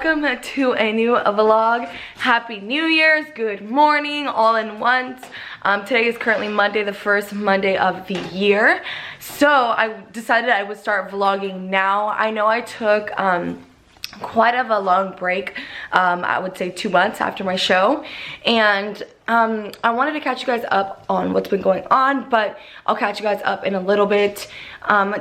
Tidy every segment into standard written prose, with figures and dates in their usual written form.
welcome to a new vlog. Happy New Year's, good morning, all in once. Today is currently Monday, the first Monday of the year. So I decided I would start vlogging now. I know I took quite of a long break, I would say 2 months after my show, and I wanted to catch you guys up on what's been going on, but I'll catch you guys up in a little bit.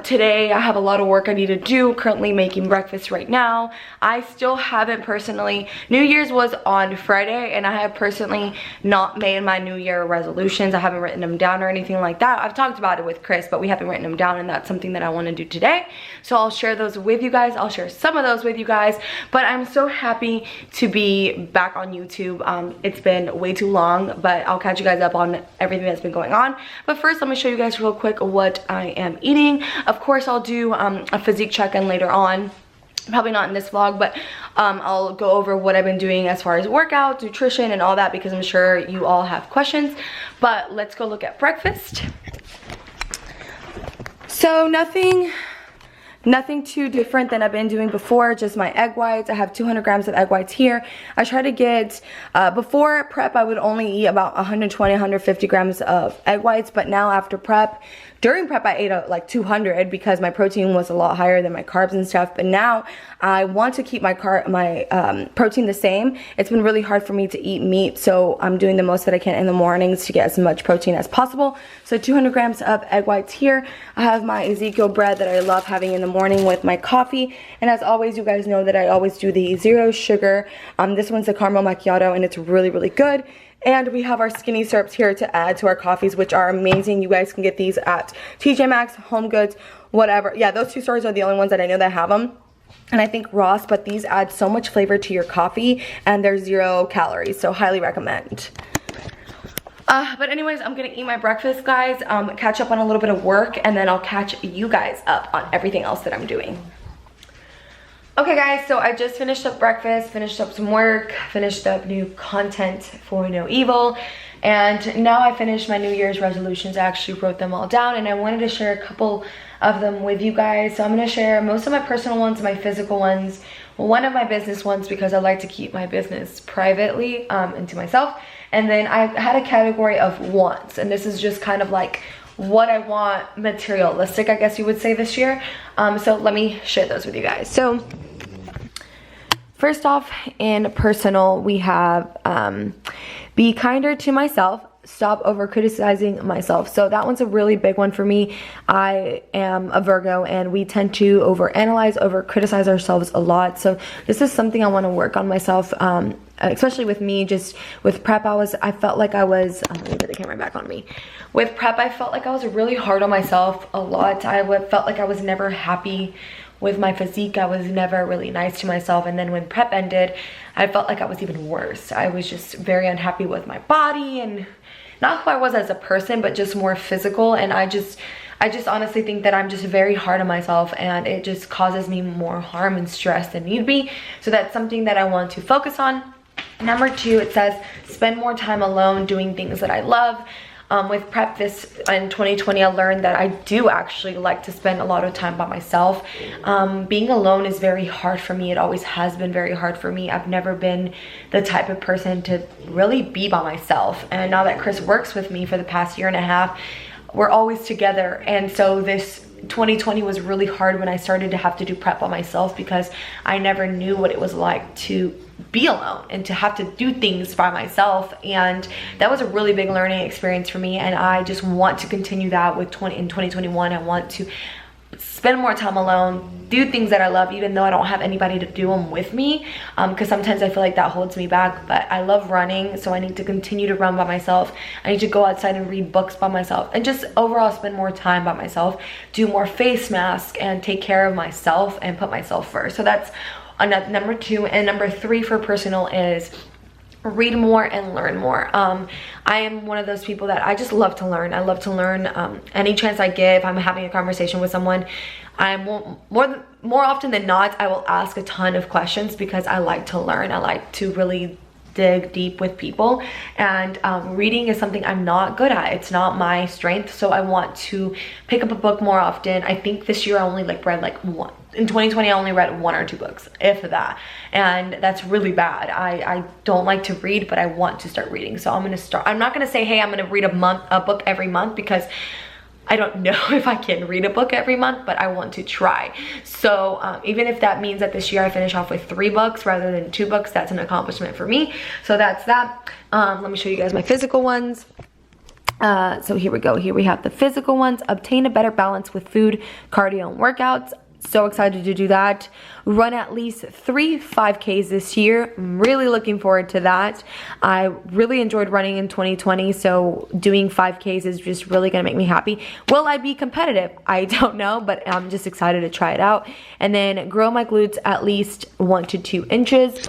Today I have a lot of work I need to do, currently making breakfast right now. I still haven't personally, New Year's was on Friday, and I have personally not made my New Year resolutions. I haven't written them down or anything like that. I've talked about it with Chris, but we haven't written them down, and that's something that I want to do today. So I'll share those with you guys. I'll share some of those with you guys, but I'm so happy to be back on YouTube. It's been way too long, but I'll catch you guys up on everything that's been going on. But first, let me show you guys real quick what I am eating. Of course, I'll do a physique check-in later on. Probably not in this vlog, but I'll go over what I've been doing as far as workouts, nutrition, and all that, because I'm sure you all have questions. But let's go look at breakfast. So nothing too different than I've been doing before, just my egg whites. I have 200 grams of egg whites here. I try to get, before prep I would only eat about 120, 150 grams of egg whites, but now after prep, during prep I ate like 200 because my protein was a lot higher than my carbs and stuff, but now I want to keep my protein the same. It's been really hard for me to eat meat, so I'm doing the most that I can in the mornings to get as much protein as possible. So 200 grams of egg whites here. I have my Ezekiel bread that I love having in the morning with my coffee, and as always, you guys know that I always do the 0 sugar. This one's a caramel macchiato, and it's really good. And we have our skinny syrups here to add to our coffees, which are amazing. You guys can get these at TJ Maxx, Home Goods, whatever. Yeah, those two stores are the only ones that I know that have them. And I think Ross, but these add so much flavor to your coffee, and they're 0 calories, so highly recommend. But anyways, I'm gonna eat my breakfast, guys, catch up on a little bit of work, and then I'll catch you guys up on everything else that I'm doing. Okay guys, so I just finished up breakfast, finished up some work, finished up new content for No Evil, and now I finished my New Year's resolutions. I actually wrote them all down, and I wanted to share a couple of them with you guys. So I'm going to share most of my personal ones, my physical ones, one of my business ones, because I like to keep my business privately and to myself. And then I had a category of wants, and this is just kind of like what I want, materialistic, I guess you would say, this year. So let me share those with you guys. So first off, in personal, we have be kinder to myself, stop over criticizing myself. So that one's a really big one for me. I am a Virgo, and we tend to overanalyze, over criticize ourselves a lot. So this is something I want to work on myself, especially with me. Just with prep, I felt like I was, let me put the camera back on me. With prep, I felt like I was really hard on myself a lot. I felt like I was never happy with my physique. I was never really nice to myself, and then when prep ended, I felt like I was even worse. I was just very unhappy with my body, and not who I was as a person, but just more physical. And I just honestly think that I'm just very hard on myself, and it just causes me more harm and stress than need be. So that's something that I want to focus on. Number 2, it says spend more time alone doing things that I love. With prep this in 2020, I learned that I do actually like to spend a lot of time by myself. Being alone is very hard for me. It always has been very hard for me. I've never been the type of person to really be by myself. And now that Chris works with me for the past 1.5 years, we're always together. And so this 2020 was really hard when I started to have to do prep by myself, because I never knew what it was like to be alone and to have to do things by myself. And that was a really big learning experience for me, and I just want to continue that with in 2021. I want to spend more time alone, do things that I love, even though I don't have anybody to do them with me, because sometimes I feel like that holds me back. But I love running, so I need to continue to run by myself. I need to go outside and read books by myself, and just overall spend more time by myself, do more face masks, and take care of myself and put myself first. So that's number 2. And number 3 for personal is read more and learn more. I am one of those people that I just love to learn. I love to learn any chance I get. If I'm having a conversation with someone, I'm more often than not, I will ask a ton of questions, because I like to learn. I like to really dig deep with people, and reading is something I'm not good at. It's not my strength, so I want to pick up a book more often. I think this year I only like read like one. In 2020 I only read 1 or 2 books, if that, and that's really bad. I don't like to read, but I want to start reading, so I'm gonna start. I'm not gonna say, hey, I'm gonna read a book every month, because I don't know if I can read a book every month, but I want to try. So even if that means that this year I finish off with 3 books rather than 2 books, that's an accomplishment for me. So that's that. Let me show you guys my physical ones. So here we go. Here we have the physical ones. Obtain a better balance with food, cardio, and workouts. So excited to do that. Run at least 3 5Ks this year. I'm really looking forward to that. I really enjoyed running in 2020, so doing 5Ks is just really gonna make me happy. Will I be competitive? I don't know, but I'm just excited to try it out. And then grow my glutes at least 1 to 2 inches.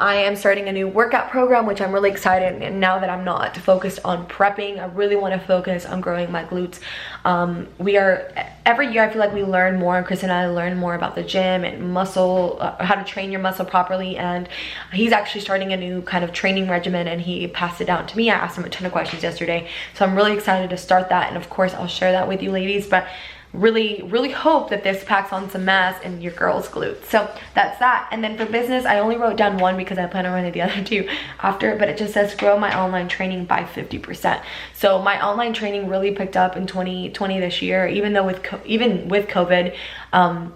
I am starting a new workout program, which I'm really excited, and now that I'm not focused on prepping, I really want to focus on growing my glutes. Every year I feel like we learn more. Chris and I learn more about the gym and muscle, how to train your muscle properly, and he's actually starting a new kind of training regimen, and he passed it down to me. I asked him a ton of questions yesterday, so I'm really excited to start that, and of course I'll share that with you ladies, but really hope that this packs on some mass in your girl's glutes. So that's that. And then for business, I only wrote down 1 because I plan on running the other 2 after, but it just says grow my online training by 50%. So my online training really picked up in 2020 this year, even with COVID. I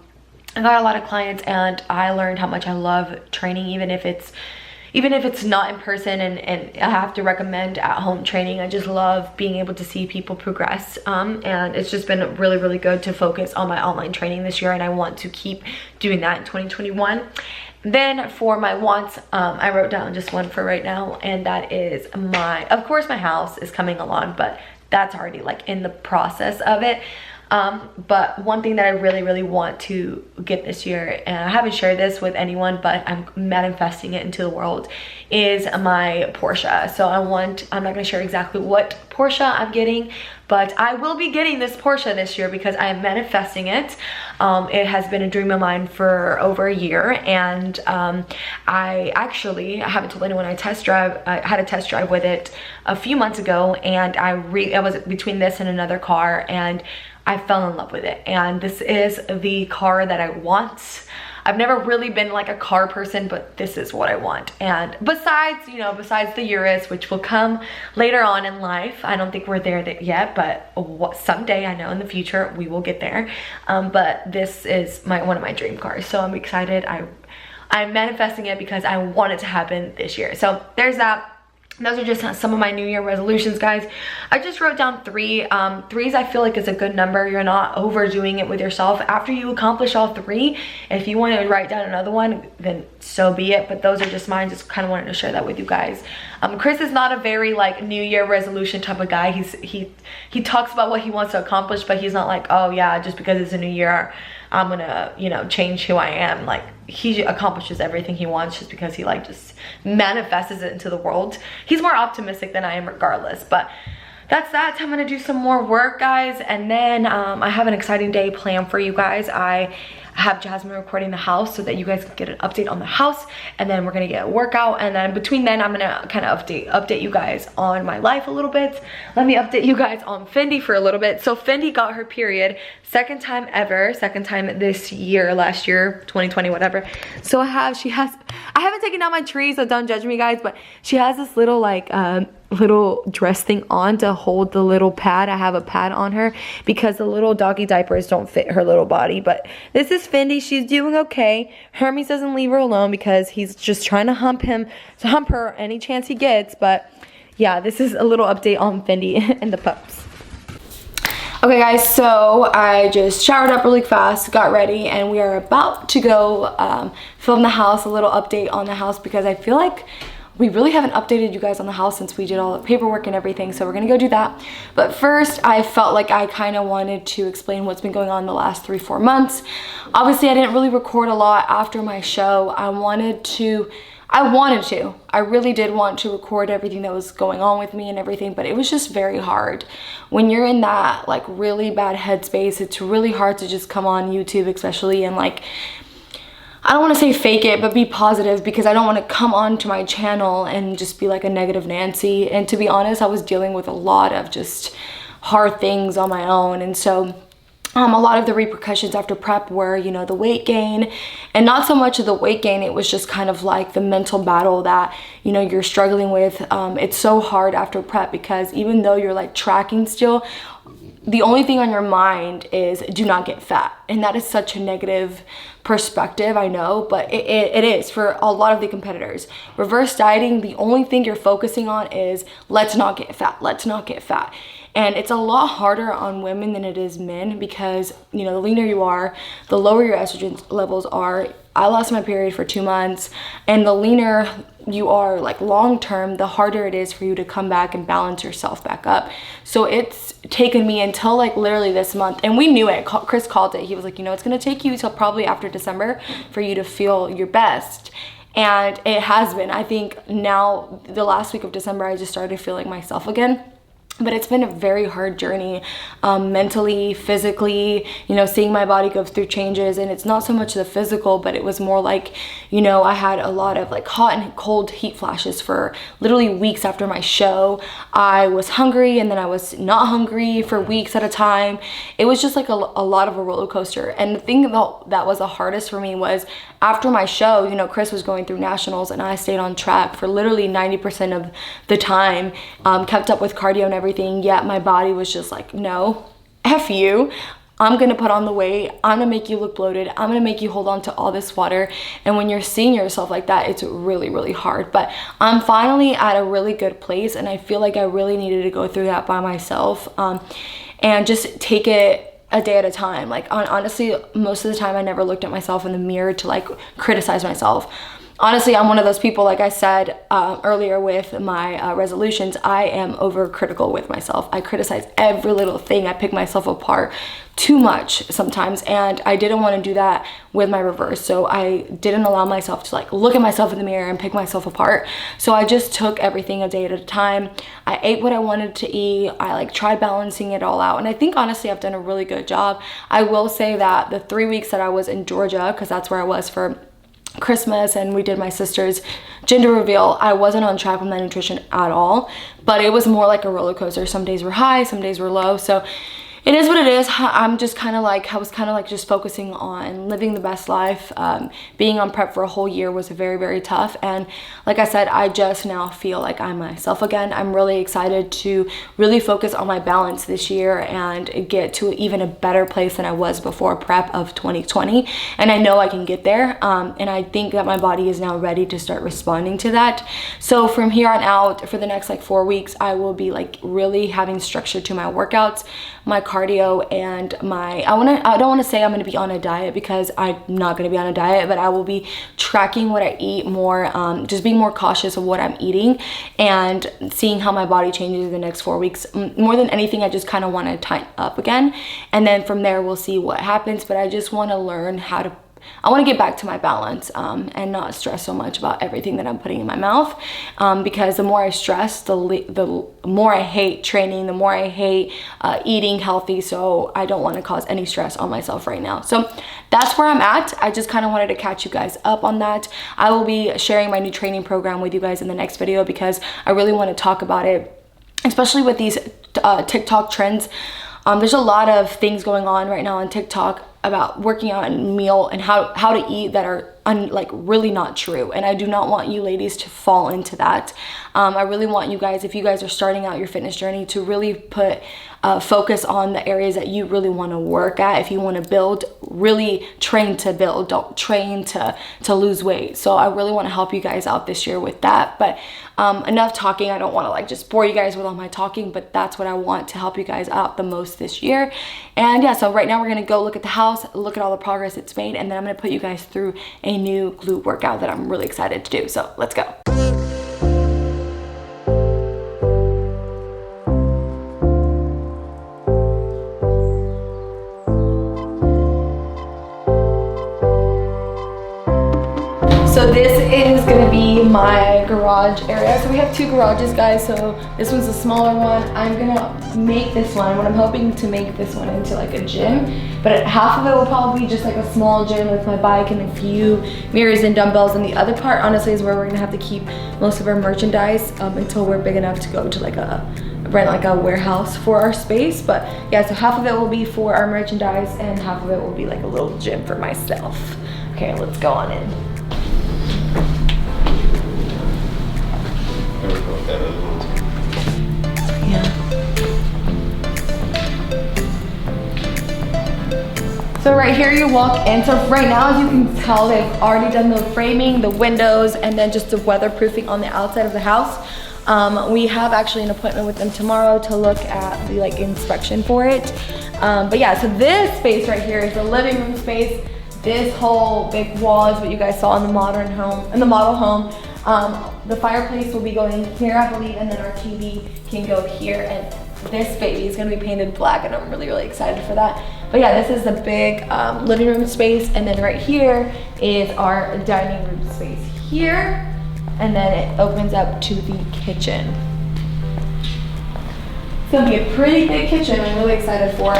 got a lot of clients, and I learned how much I love training, even if it's not in person, and I have to recommend at-home training. I just love being able to see people progress, and it's just been really good to focus on my online training this year, and I want to keep doing that in 2021. Then for my wants, I wrote down just 1 for right now, and that is of course my house is coming along, but that's already like in the process of it. But one thing that I really want to get this year, and I haven't shared this with anyone, but I'm manifesting it into the world, is my Porsche. So I'm not going to share exactly what Porsche I'm getting, but I will be getting this Porsche this year because I am manifesting it. It has been a dream of mine for over a year, and I haven't told anyone I had a test drive with it a few months ago, and I was between this and another car, and I fell in love with it, and this is the car that I want. I've never really been like a car person, but this is what I want. And besides the Urus, which will come later on in life, I don't think we're there yet, but someday, I know in the future, we will get there. But this is one of my dream cars, so I'm excited. I'm manifesting it because I want it to happen this year. So there's that. Those are just some of my New Year resolutions, guys. I just wrote down 3. 3s I feel like is a good number. You're not overdoing it with yourself. After you accomplish all 3, if you want to write down another one, then so be it. But those are just mine. Just kind of wanted to share that with you guys. Chris is not a very like New Year resolution type of guy. He talks about what he wants to accomplish, but he's not like, oh yeah, just because it's a new year, I'm gonna change who I am. Like, he accomplishes everything he wants just because he like just manifests it into the world. He's more optimistic than I am regardless, but that's that. I'm gonna do some more work, guys, and then I have an exciting day planned for you guys. I have Jasmine recording the house so that you guys can get an update on the house, and then we're gonna get a workout, and then between then I'm gonna kind of update you guys on my life a little bit. Let me update you guys on Fendi for a little bit. So Fendi got her period, second time ever, second time this year, last year, 2020, whatever. So I haven't taken down my tree, so don't judge me, guys, but she has this little like little dress thing on to hold the little pad. I have a pad on her because the little doggy diapers don't fit her little body. But this is Fendi. She's doing okay. Hermes doesn't leave her alone because he's just trying to hump her any chance he gets. But yeah, this is a little update on Fendi and the pups. Okay guys, so I just showered up really fast, got ready, and we are about to go film the house, a little update on the house, because I feel like we really haven't updated you guys on the house since we did all the paperwork and everything, so we're gonna go do that. But first, I felt like I kind of wanted to explain what's been going on the last 3-4 months. Obviously, I didn't really record a lot after my show. I really did want to record everything that was going on with me and everything, but it was just very hard. When you're in that like really bad headspace, it's really hard to just come on YouTube especially and like I don't want to say fake it, but be positive, because I don't want to come onto my channel and just be like a negative Nancy. And to be honest, I was dealing with a lot of just hard things on my own. And so a lot of the repercussions after prep were, you know, the weight gain, and not so much of the weight gain. It was just kind of like the mental battle that, you know, you're struggling with. It's so hard after prep, because even though you're like tracking still, the only thing on your mind is do not get fat. And that is such a negative perspective, I know, but it is for a lot of the competitors. Reverse dieting, the only thing you're focusing on is let's not get fat, let's not get fat. And it's a lot harder on women than it is men, because, you know, the leaner you are, the lower your estrogen levels are. I lost my period for 2 months, and the leaner you are, like long term, the harder it is for you to come back and balance yourself back up. So it's taken me until like literally this month, and we knew it. Chris called it. He was like, you know, it's gonna take you till probably after December for you to feel your best. And it has been. I think now the last week of December, I just started feeling myself again. But it's been a very hard journey, mentally, physically, you know, seeing my body go through changes. And it's not so much the physical, but it was more like, you know, I had a lot of like hot and cold heat flashes for literally weeks after my show. I was hungry, and then I was not hungry for weeks at a time. It was just like a lot of a roller coaster. And the thing that was the hardest for me was after my show, you know, Chris was going through nationals, and I stayed on track for literally 90% of the time, kept up with cardio and everything, yet my body was just like, no, F you. I'm gonna put on the weight, I'm gonna make you look bloated, I'm gonna make you hold on to all this water. And when you're seeing yourself like that, it's really, really hard. But I'm finally at a really good place, and I feel like I really needed to go through that by myself, and just take it a day at a time. Like honestly, most of the time I never looked at myself in the mirror to like criticize myself. Honestly, I'm one of those people, like I said earlier with my resolutions, I am overcritical with myself. I criticize every little thing. I pick myself apart too much sometimes, and I didn't want to do that with my reverse. So I didn't allow myself to like look at myself in the mirror and pick myself apart. So I just took everything a day at a time. I ate what I wanted to eat. I like tried balancing it all out, and I think honestly I've done a really good job. I will say that the 3 weeks that I was in Georgia, because that's where I was for Christmas, and we did my sister's gender reveal, I wasn't on track with my nutrition at all, but it was more like a roller coaster. Some days were high, some days were low. So it is what it is. I'm just kind of like, I was kind of like just focusing on living the best life. Being on prep for a whole year was very, very tough. And like I said, I just now feel like I'm myself again. I'm really excited to really focus on my balance this year and get to even a better place than I was before prep of 2020. And I know I can get there. And I think that my body is now ready to start responding to that. So from here on out, for the next like 4 weeks, I will be like really having structure to my workouts, my cardio, and my, I don't want to say I'm going to be on a diet, because I'm not going to be on a diet, but I will be tracking what I eat more, just being more cautious of what I'm eating and seeing how my body changes in the next 4 weeks. More than anything, I just kind of want to tighten up again, and then from there we'll see what happens. But I just want to learn how to, I want to get back to my balance, and not stress so much about everything that I'm putting in my mouth, because the more I stress, the more I hate training, the more I hate eating healthy. So I don't want to cause any stress on myself right now. So that's where I'm at. I just kind of wanted to catch you guys up on that. I will be sharing my new training program with you guys in the next video, because I really want to talk about it, especially with these TikTok trends. There's a lot of things going on right now on TikTok about working out and meal and how to eat that are like really not true. And I do not want you ladies to fall into that. I really want you guys, if you guys are starting out your fitness journey, to really put focus on the areas that you really want to work at. If you want to build, really train to build, don't train to lose weight. So I really want to help you guys out this year with that. But enough talking. I don't want to like just bore you guys with all my talking, but that's what I want to help you guys out the most this year. And yeah, so right now we're going to go look at the house, look at all the progress it's made, and then I'm going to put you guys through a new glute workout that I'm really excited to do. So let's go. So this is gonna be my garage area. So we have two garages, guys. So this one's a smaller one. I'm gonna make this one, what I'm hoping to make this one into like a gym, but half of it will probably be just like a small gym with my bike and a few mirrors and dumbbells, and the other part honestly is where we're gonna have to keep most of our merchandise until we're big enough to go to like rent like a warehouse for our space. But yeah, so half of it will be for our merchandise and half of it will be like a little gym for myself. Okay, let's go on in. So right here you walk in. So right now, as you can tell, they've already done the framing, the windows, and then just the weatherproofing on the outside of the house. We have actually an appointment with them tomorrow to look at the like inspection for it. But yeah, so this space right here is the living room space. This whole big wall is what you guys saw in the modern home, in the model home. The fireplace will be going here, I believe, and then our TV can go here. And this baby is gonna be painted black, and I'm really, really excited for that. But yeah, this is the big living room space, and then right here is our dining room space here, and then it opens up to the kitchen. It's gonna be a pretty big kitchen. I'm really excited for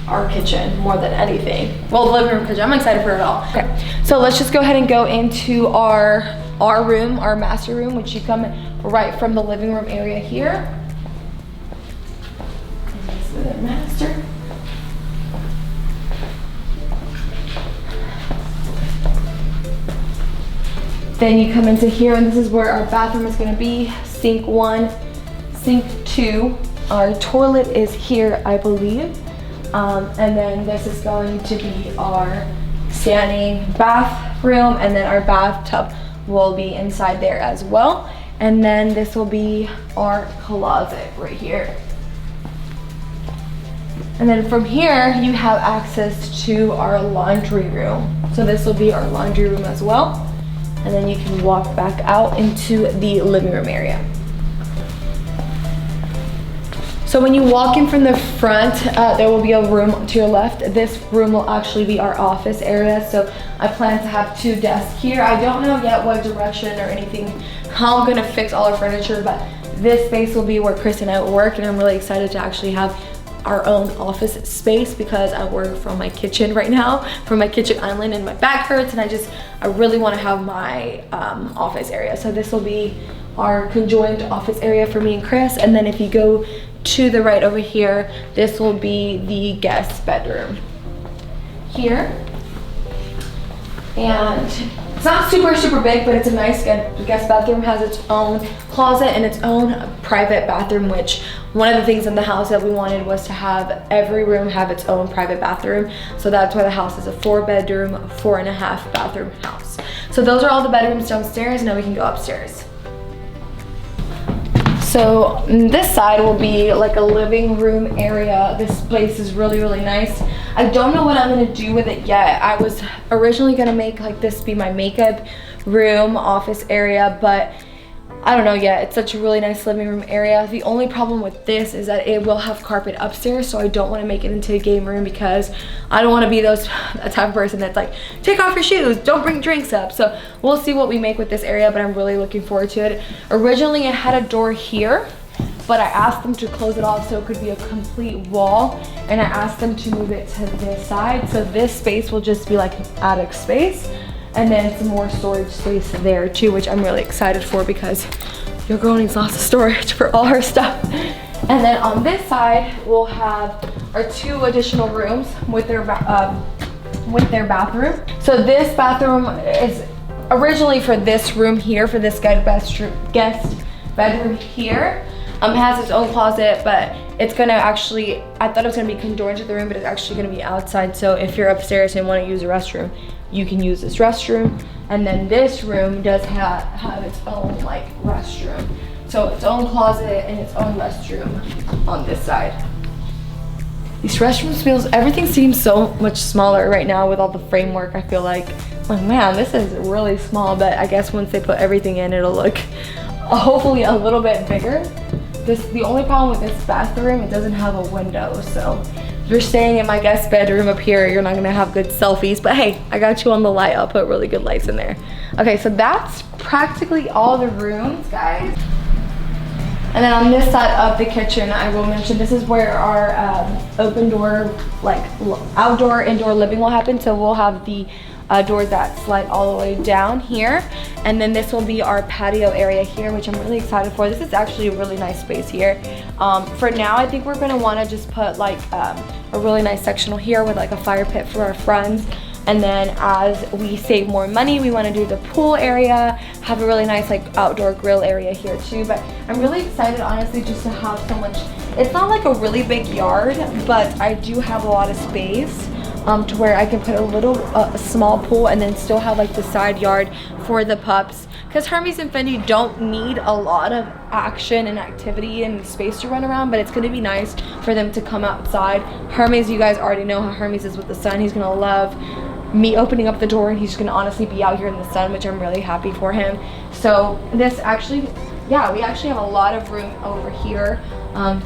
our kitchen more than anything. Well, the living room kitchen, I'm excited for it all. Okay, so let's just go ahead and go into our room, our master room, which you come right from the living room area here. And this is the master. Then you come into here, and this is where our bathroom is gonna be. Sink 1, sink 2. Our toilet is here, I believe. And then this is going to be our standing bathroom, and then our bathtub will be inside there as well. And then this will be our closet right here. And then from here, you have access to our laundry room. So this will be our laundry room as well. And then you can walk back out into the living room area. So when you walk in from the front, there will be a room to your left. This room will actually be our office area. So I plan to have 2 desks here. I don't know yet what direction or anything, how I'm gonna fix all our furniture, but this space will be where Chris and I work, and I'm really excited to actually have our own office space because I work from my kitchen right now, from my kitchen island, and my back hurts, and I really want to have my office area. So this will be our conjoined office area for me and Chris. And then if you go to the right over here, this will be the guest bedroom here. And it's not super big, but it's a nice guest bathroom. Has its own closet and its own private bathroom, which one of the things in the house that we wanted was to have every room have its own private bathroom. So that's why the house is a 4-bedroom, 4.5 bathroom house. So those are all the bedrooms downstairs. Now we can go upstairs. So this side will be like a living room area. This place is really nice. I don't know what I'm gonna do with it yet. I was originally gonna make like this be my makeup room, office area, but I don't know yet. It's such a really nice living room area. The only problem with this is that it will have carpet upstairs, so I don't want to make it into a game room because I don't want to be that type of person that's like, take off your shoes, don't bring drinks up. So we'll see what we make with this area, but I'm really looking forward to it. Originally it had a door here, but I asked them to close it off so it could be a complete wall, and I asked them to move it to this side, so this space will just be like an attic space. And then some more storage space there too, which I'm really excited for because your girl needs lots of storage for all her stuff. And then on this side, we'll have our 2 additional rooms with their bathroom. So this bathroom is originally for this room here, for this guest bedroom here. It has its own closet, but it's gonna actually, I thought it was gonna be conjoined to the room, but it's actually gonna be outside. So if you're upstairs and want to use a restroom, you can use this restroom. And then this room does have its own like restroom. So its own closet and its own restroom on this side. These restrooms everything seems so much smaller right now with all the framework. I feel like man, this is really small, but I guess once they put everything in, it'll look hopefully a little bit bigger. The only problem with this bathroom, it doesn't have a window, so if you're staying in my guest bedroom up here, you're not gonna have good selfies, but hey, I got you on the light. I'll put really good lights in there. Okay, so that's practically all the rooms, guys. And then on this side of the kitchen, I will mention this is where our open door, like outdoor, indoor living will happen. So we'll have the doors that slide all the way down here. And then this will be our patio area here, which I'm really excited for. This is actually a really nice space here. For now, I think we're gonna wanna just put like a really nice sectional here with like a fire pit for our friends. And then as we save more money, we want to do the pool area, have a really nice like outdoor grill area here too. But I'm really excited, honestly, just to have so much. It's not like a really big yard, but I do have a lot of space to where I can put a little small pool and then still have like the side yard for the pups. Because Hermes and Fendi don't need a lot of action and activity and space to run around, but it's going to be nice for them to come outside. Hermes, you guys already know how Hermes is with the sun. He's going to love me opening up the door, and he's gonna honestly be out here in the sun, which I'm really happy for him. So this actually, yeah, we actually have a lot of room over here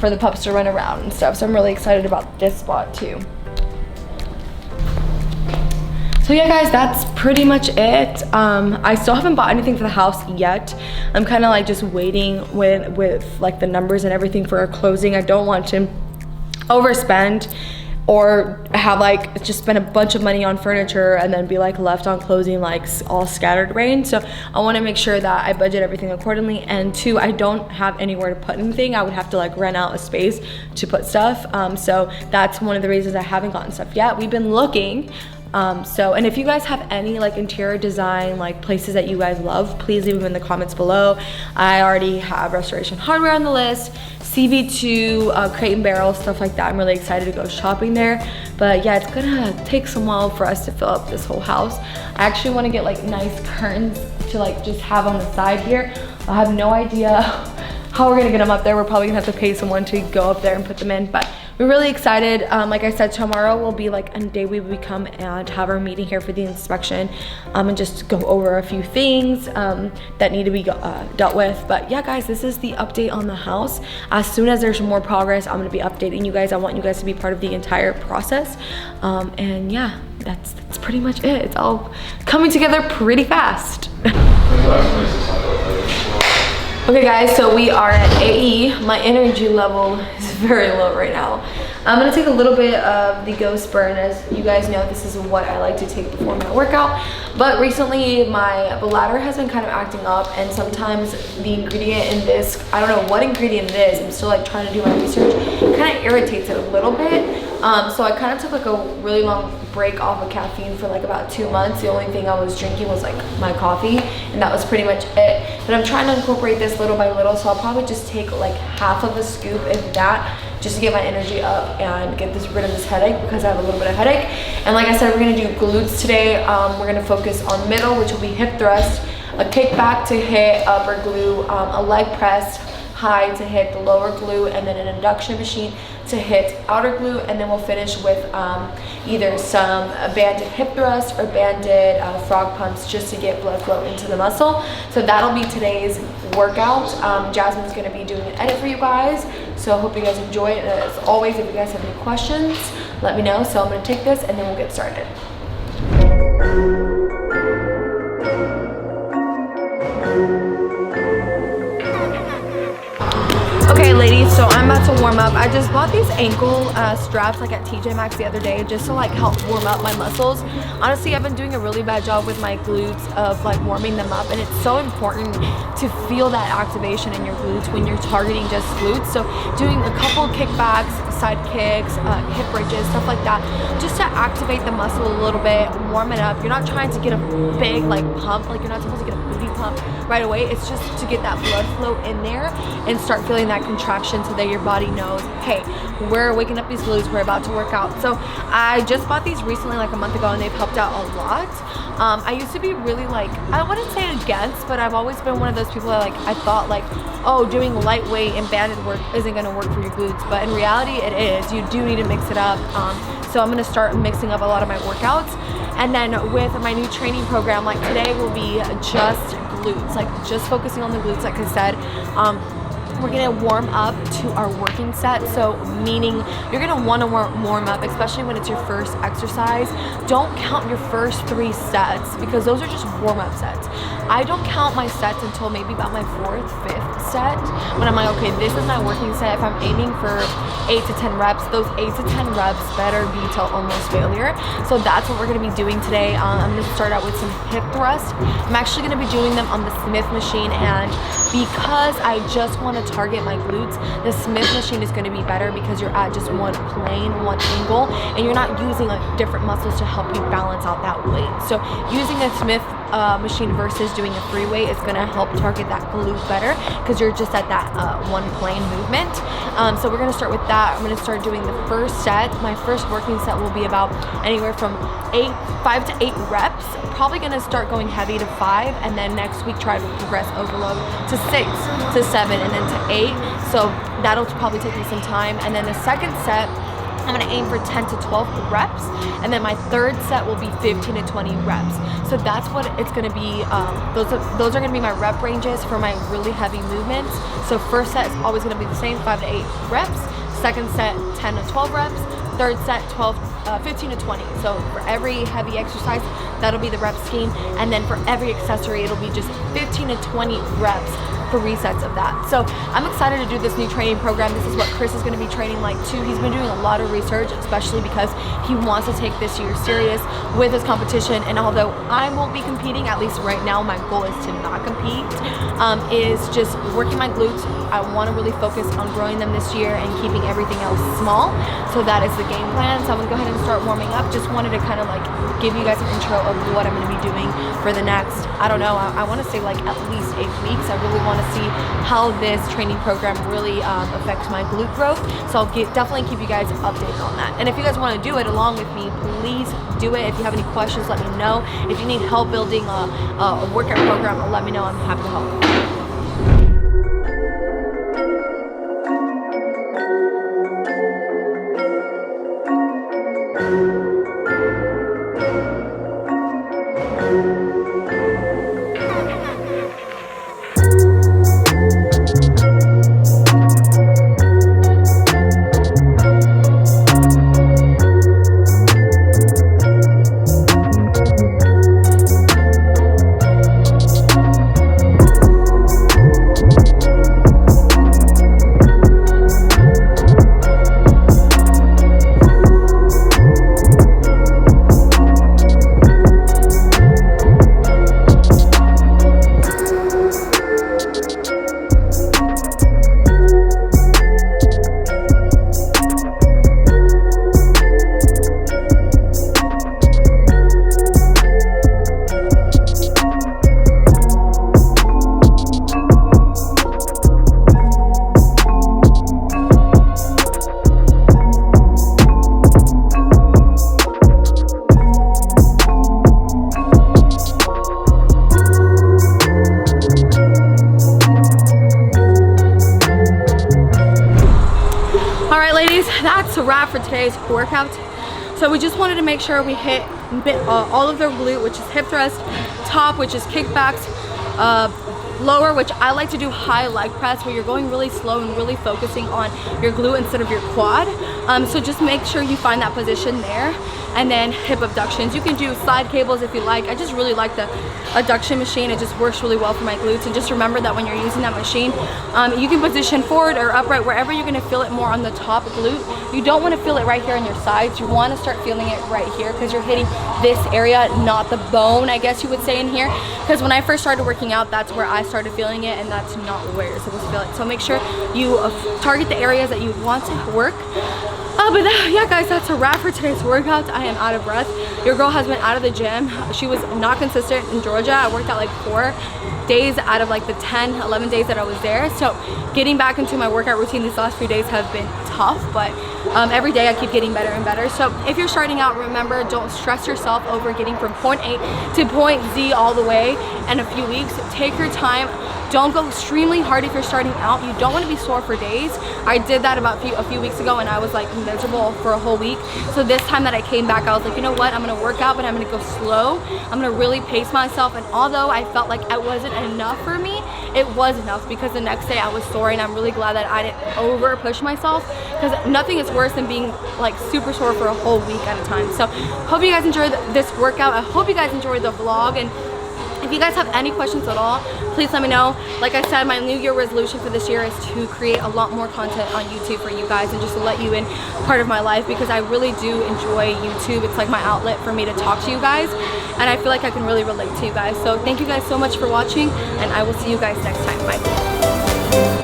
for the pups to run around and stuff. So I'm really excited about this spot too. So yeah, guys, that's pretty much it. I still haven't bought anything for the house yet. I'm kind of like just waiting with like the numbers and everything for our closing. I don't want to overspend or have like just spend a bunch of money on furniture and then be like left on closing like all scattered rain. So I want to make sure that I budget everything accordingly, and two, I don't have anywhere to put anything. I would have to like rent out a space to put stuff. So that's one of the reasons I haven't gotten stuff yet. We've been looking. And if you guys have any like interior design like places that you guys love, please leave them in the comments below. I already have Restoration Hardware on the list, CV2, Crate and Barrel, stuff like that. I'm really excited to go shopping there. But yeah, it's gonna take some while for us to fill up this whole house. I actually want to get like nice curtains to like just have on the side here. I have no idea how we're gonna get them up there. We're probably gonna have to pay someone to go up there and put them in, but we're really excited. Like I said, tomorrow will be like a day we will come and have our meeting here for the inspection, and just go over a few things that need to be dealt with. But yeah, guys, this is the update on the house. As soon as there's more progress, I'm gonna be updating you guys. I want you guys to be part of the entire process. And yeah, that's pretty much it. It's all coming together pretty fast. Okay guys, so we are at AE. My energy level is very low right now. I'm gonna take a little bit of the Ghost Burn. As you guys know, this is what I like to take before my workout. But recently my bladder has been kind of acting up, and sometimes the ingredient in this, I don't know what ingredient it is, I'm still like trying to do my research, it kind of irritates it a little bit. So I kind of took like a really long break off of caffeine for like about 2 months. The only thing I was drinking was like my coffee, and that was pretty much it. But I'm trying to incorporate this little by little, so I'll probably just take like half of a scoop, if that, just to get my energy up and get rid of this headache, because I have a little bit of headache. And like I said, we're gonna do glutes today. We're gonna focus on middle, which will be hip thrust, a kickback to hit upper glute, a leg press high to hit the lower glute, and then an induction machine to hit outer glute. And then we'll finish with either some banded hip thrust or banded frog pumps, just to get blood flow into the muscle. So that'll be today's workout. Jasmine's gonna be doing an edit for you guys, so I hope you guys enjoy it. As always, if you guys have any questions, let me know. So I'm gonna take this and then we'll get started. Okay ladies, so I'm about to warm up. I just bought these ankle straps like at TJ Maxx the other day, just to like help warm up my muscles. Honestly, I've been doing a really bad job with my glutes of like warming them up, and it's so important to feel that activation in your glutes when you're targeting just glutes. So doing a couple kickbacks, side kicks, hip bridges, stuff like that, just to activate the muscle a little bit, warm it up. You're not trying to get a big like pump, like you're not supposed to get a booty pump right away. It's just to get that blood flow in there and start feeling that contraction, so that your body knows, hey, we're waking up these glutes, we're about to work out. So I just bought these recently, like a month ago, and they've helped out a lot. I used to be really like, I wouldn't say against, but I've always been one of those people that like, I thought like, oh, doing lightweight and banded work isn't gonna work for your glutes, but in reality it is. You do need to mix it up. So I'm gonna start mixing up a lot of my workouts. And then with my new training program, like today will be just glutes, like just focusing on the glutes, like I said. we're gonna warm up to our working set. So meaning you're gonna want to warm up, especially when it's your first exercise. Don't count your first 3 sets because those are just warm-up sets. I don't count my sets until maybe about my 4th, 5th set, when I'm like, okay, this is my working set. If I'm aiming for 8 to 10 reps, those 8 to 10 reps better be till almost failure. So that's what we're gonna be doing today. I'm gonna start out with some hip thrusts. I'm actually gonna be doing them on the Smith machine, and because I just want to target my glutes, the Smith machine is going to be better because you're at just one plane, one angle, and you're not using like different muscles to help you balance out that weight. So using a Smith machine versus doing a free weight is going to help target that glute better because you're just at that one plane movement. So we're going to start with that. I'm going to start doing the first set. My first working set will be about anywhere from 5 to 8 reps. Probably going to start going heavy to 5, and then next week try to progress overload to 6 to 7 and then to 8. So that'll probably take me some time. And then the second set, I'm gonna aim for 10 to 12 reps, and then my third set will be 15 to 20 reps. So that's what it's gonna be. Those are gonna be my rep ranges for my really heavy movements. So first set is always gonna be the same, 5 to 8 reps. Second set, 10 to 12 reps. Third set, 15 to 20. So for every heavy exercise, that'll be the rep scheme. And then for every accessory, it'll be just 15 to 20 reps. 3 sets of that. So I'm excited to do this new training program. This is what Chris is going to be training like too. He's been doing a lot of research, especially because he wants to take this year serious with his competition. And although I won't be competing, at least right now, my goal is to not compete, is just working my glutes. I want to really focus on growing them this year and keeping everything else small. So that is the game plan. So I'm going to go ahead and start warming up. Just wanted to kind of like give you guys an intro of what I'm going to be doing for the next, I don't know, I want to say like at least 8 weeks. I really want to see how this training program really affects my glute growth. So I'll definitely keep you guys updated on that. And if you guys want to do it along with me, please do it. If you have any questions, let me know. If you need help building a workout program, let me know. I'm happy to help. That's a wrap for today's workout. So we just wanted to make sure we hit all of their glute, which is hip thrust, top, which is kickbacks, lower, which I like to do high leg press, where you're going really slow and really focusing on your glute instead of your quad. So just make sure you find that position there. And then hip abductions. You can do slide cables if you like. I just really like the abduction machine. It just works really well for my glutes. And just remember that when you're using that machine, you can position forward or upright, wherever you're gonna feel it more on the top glute. You don't wanna feel it right here on your sides. You wanna start feeling it right here because you're hitting this area, not the bone, I guess you would say in here. Because when I first started working out, that's where I started feeling it, and that's not where you're supposed to feel it. So make sure you target the areas that you want to work. But yeah guys, that's a wrap for today's workout. I am out of breath. Your girl has been out of the gym. She was not consistent in Georgia. I worked out like 4 days out of like the 10, 11 days that I was there. So getting back into my workout routine these last few days have been tough, but every day I keep getting better and better. So if you're starting out, remember, don't stress yourself over getting from point A to point Z all the way in a few weeks. Take your time. Don't go extremely hard if you're starting out. You don't want to be sore for days. I did that about a few weeks ago, and I was like miserable for a whole week. So this time that I came back, I was like, you know what, I'm gonna work out, but I'm gonna go slow. I'm gonna really pace myself. And although I felt like it wasn't enough for me, it was enough, because the next day I was sore, and I'm really glad that I didn't over push myself, because nothing is worse than being like super sore for a whole week at a time. So hope you guys enjoyed this workout. I hope you guys enjoyed the vlog, and if you guys have any questions at all, please let me know. Like I said, my New Year resolution for this year is to create a lot more content on YouTube for you guys, and just to let you in part of my life, because I really do enjoy YouTube. It's like my outlet for me to talk to you guys, and I feel like I can really relate to you guys. So thank you guys so much for watching, and I will see you guys next time. Bye.